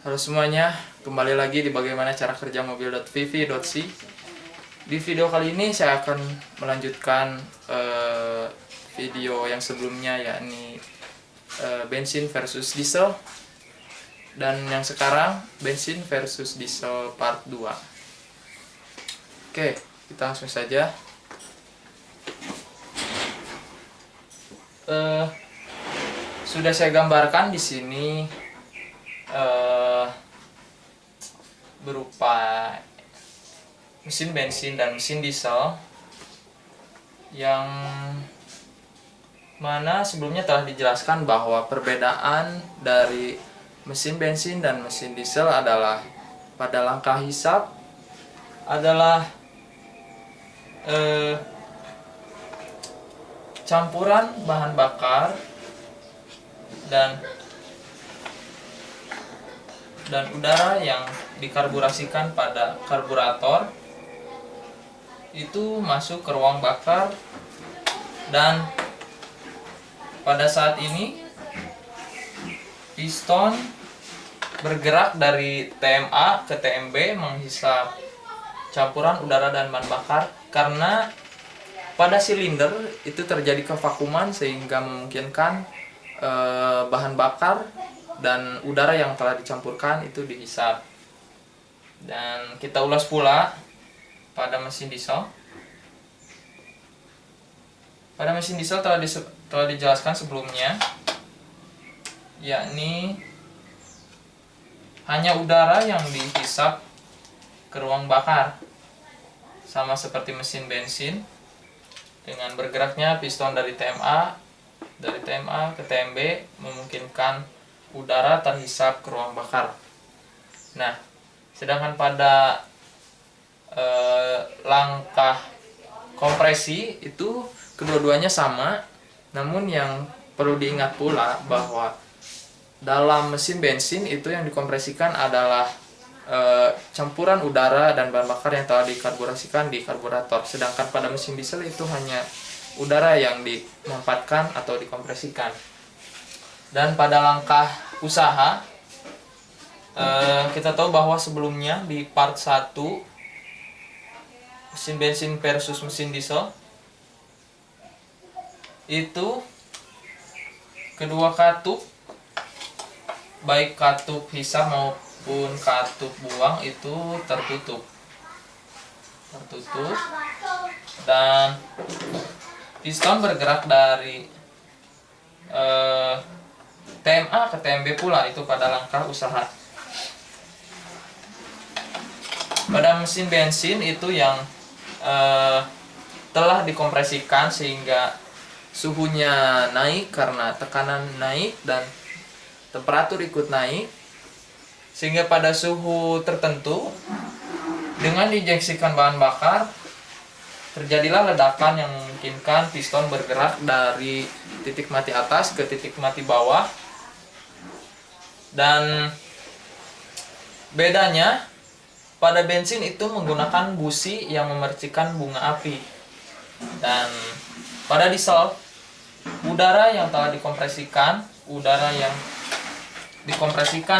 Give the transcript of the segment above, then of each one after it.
Halo semuanya, kembali lagi di bagaimana cara kerja mobil.vv.c. Di video kali ini saya akan melanjutkan video yang sebelumnya, yakni bensin versus diesel. Dan yang sekarang bensin versus diesel part 2. Oke, kita langsung saja. Sudah saya gambarkan di sini berupa mesin bensin dan mesin diesel, yang mana sebelumnya telah dijelaskan bahwa perbedaan dari mesin bensin dan mesin diesel adalah pada langkah hisap adalah campuran bahan bakar dan udara yang dikarburasikan pada karburator itu masuk ke ruang bakar, dan pada saat ini piston bergerak dari TMA ke TMB menghisap campuran udara dan bahan bakar, karena pada silinder itu terjadi kevakuman sehingga memungkinkan bahan bakar dan udara yang telah dicampurkan itu dihisap. Dan kita ulas pula pada mesin diesel. Pada mesin diesel telah dijelaskan sebelumnya, yakni hanya udara yang dihisap ke ruang bakar, sama seperti mesin bensin, dengan bergeraknya piston dari TMA ke TMB memungkinkan udara terhisap ke ruang bakar. Nah, sedangkan pada langkah kompresi itu kedua-duanya sama, namun yang perlu diingat pula bahwa dalam mesin bensin itu yang dikompresikan adalah campuran udara dan bahan bakar yang telah dikarburasikan di karburator, sedangkan pada mesin diesel itu hanya udara yang dimanfaatkan atau dikompresikan. Dan pada langkah usaha, kita tahu bahwa sebelumnya di part 1 mesin bensin versus mesin diesel itu kedua katup, baik katup hisap maupun katup buang, itu tertutup, dan piston bergerak dari TMA ke TMB pula, itu pada langkah usaha. Pada mesin bensin itu yang telah dikompresikan sehingga suhunya naik karena tekanan naik dan temperatur ikut naik, sehingga pada suhu tertentu dengan diinjeksikan bahan bakar terjadilah ledakan yang memungkinkan piston bergerak dari titik mati atas ke titik mati bawah. Dan bedanya pada bensin itu menggunakan busi yang memercikan bunga api, dan pada diesel udara yang telah dikompresikan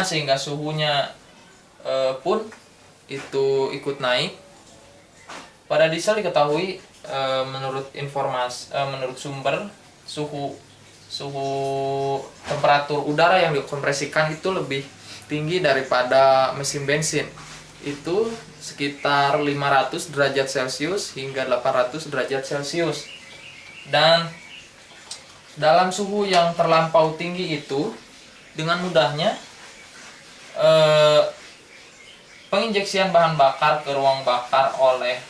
sehingga suhunya pun itu ikut naik. Pada diesel diketahui menurut sumber, suhu temperatur udara yang dikompresikan itu lebih tinggi daripada mesin bensin, itu sekitar 500 derajat Celcius hingga 800 derajat Celcius. Dan dalam suhu yang terlampau tinggi itu, dengan mudahnya penginjeksian bahan bakar ke ruang bakar oleh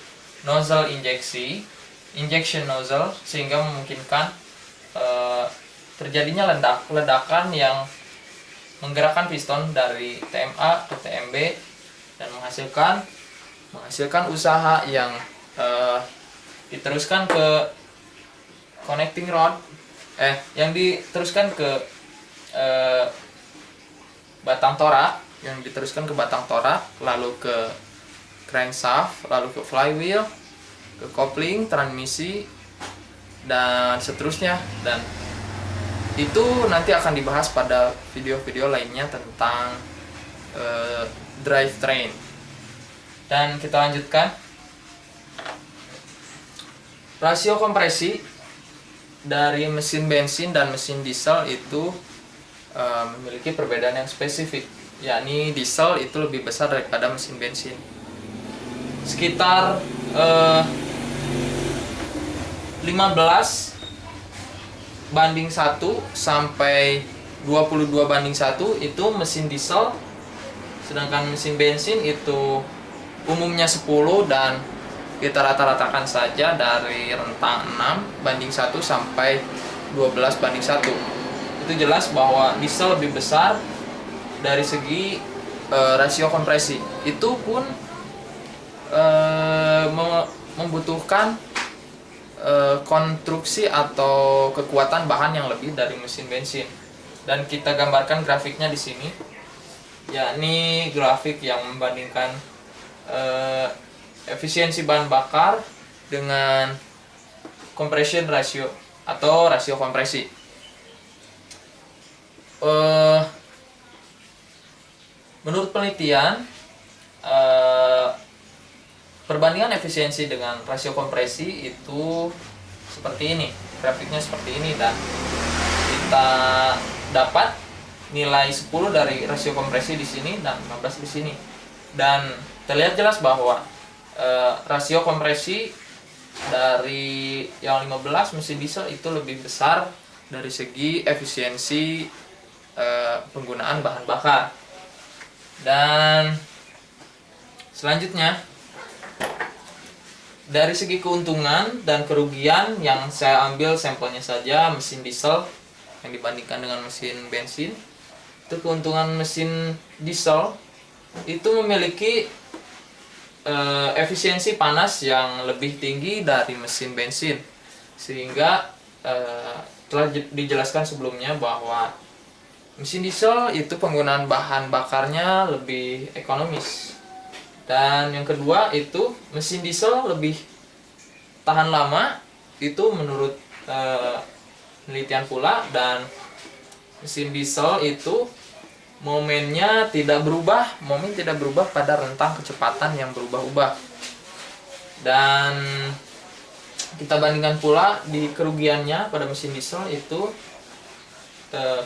nozzle injection nozzle, sehingga memungkinkan terjadinya ledakan yang menggerakkan piston dari TMA ke TMB dan menghasilkan usaha yang diteruskan ke connecting rod, yang diteruskan ke batang torak, lalu ke crankshaft, lalu ke flywheel, ke kopling, transmisi, dan seterusnya. Dan itu nanti akan dibahas pada video-video lainnya tentang drivetrain. Dan kita lanjutkan. Rasio kompresi dari mesin bensin dan mesin diesel itu memiliki perbedaan yang spesifik, yakni diesel itu lebih besar daripada mesin bensin. Sekitar 15:1 sampai 22:1 itu mesin diesel, sedangkan mesin bensin itu umumnya 10, dan kita rata-ratakan saja dari rentang 6:1 sampai 12:1. Itu jelas bahwa diesel lebih besar dari segi rasio kompresi. Itu pun membutuhkan konstruksi atau kekuatan bahan yang lebih dari mesin bensin. Dan kita gambarkan grafiknya di sini, yakni grafik yang membandingkan efisiensi bahan bakar dengan compression ratio atau rasio kompresi. Menurut penelitian, perbandingan efisiensi dengan rasio kompresi itu seperti ini, grafiknya seperti ini, dan kita dapat nilai 10 dari rasio kompresi di sini dan 15 di sini. Dan terlihat jelas bahwa rasio kompresi dari yang 15 mesin diesel itu lebih besar dari segi efisiensi penggunaan bahan bakar. Dan selanjutnya, dari segi keuntungan dan kerugian, yang saya ambil sampelnya saja mesin diesel yang dibandingkan dengan mesin bensin. Itu keuntungan mesin diesel itu memiliki efisiensi panas yang lebih tinggi dari mesin bensin, sehingga telah dijelaskan sebelumnya bahwa mesin diesel itu penggunaan bahan bakarnya lebih ekonomis. Dan yang kedua itu mesin diesel lebih tahan lama, itu menurut penelitian pula. Dan mesin diesel itu momen tidak berubah pada rentang kecepatan yang berubah-ubah. Dan kita bandingkan pula di kerugiannya pada mesin diesel itu,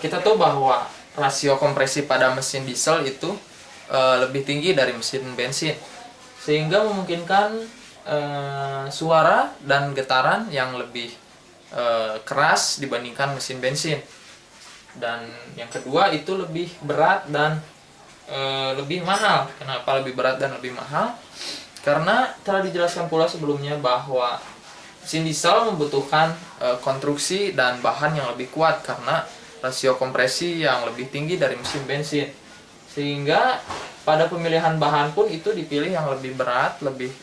kita tahu bahwa rasio kompresi pada mesin diesel itu lebih tinggi dari mesin bensin, sehingga memungkinkan suara dan getaran yang lebih keras dibandingkan mesin bensin. Dan yang kedua itu lebih berat dan lebih mahal. Kenapa lebih berat dan lebih mahal? Karena telah dijelaskan pula sebelumnya bahwa mesin diesel membutuhkan konstruksi dan bahan yang lebih kuat karena rasio kompresi yang lebih tinggi dari mesin bensin. Sehingga pada pemilihan bahan pun itu dipilih yang lebih berat, lebih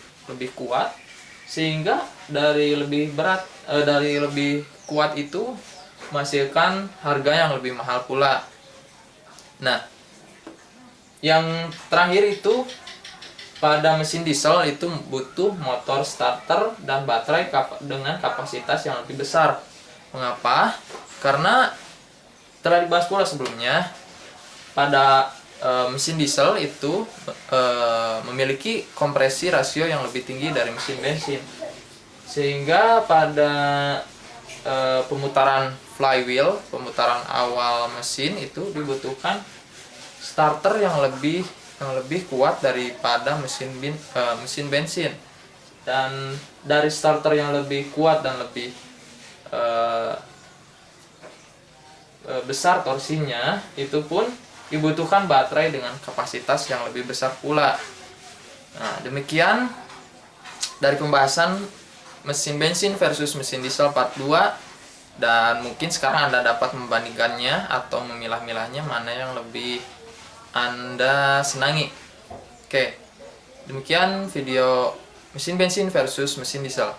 kuat, sehingga dari lebih kuat itu menghasilkan harga yang lebih mahal pula. Nah, yang terakhir itu pada mesin diesel itu butuh motor starter dan baterai dengan kapasitas yang lebih besar. Mengapa? Karena telah dibahas pula sebelumnya, pada mesin diesel itu memiliki kompresi rasio yang lebih tinggi dari mesin bensin, sehingga pada pemutaran flywheel, pemutaran awal mesin itu dibutuhkan starter yang lebih kuat daripada mesin bensin. Dan dari starter yang lebih kuat dan lebih besar torsinya, itu pun dibutuhkan baterai dengan kapasitas yang lebih besar pula. Nah, demikian dari pembahasan mesin bensin versus mesin diesel part 2, dan mungkin sekarang Anda dapat membandingkannya atau memilah-milahnya mana yang lebih Anda senangi. Oke, demikian video mesin bensin versus mesin diesel.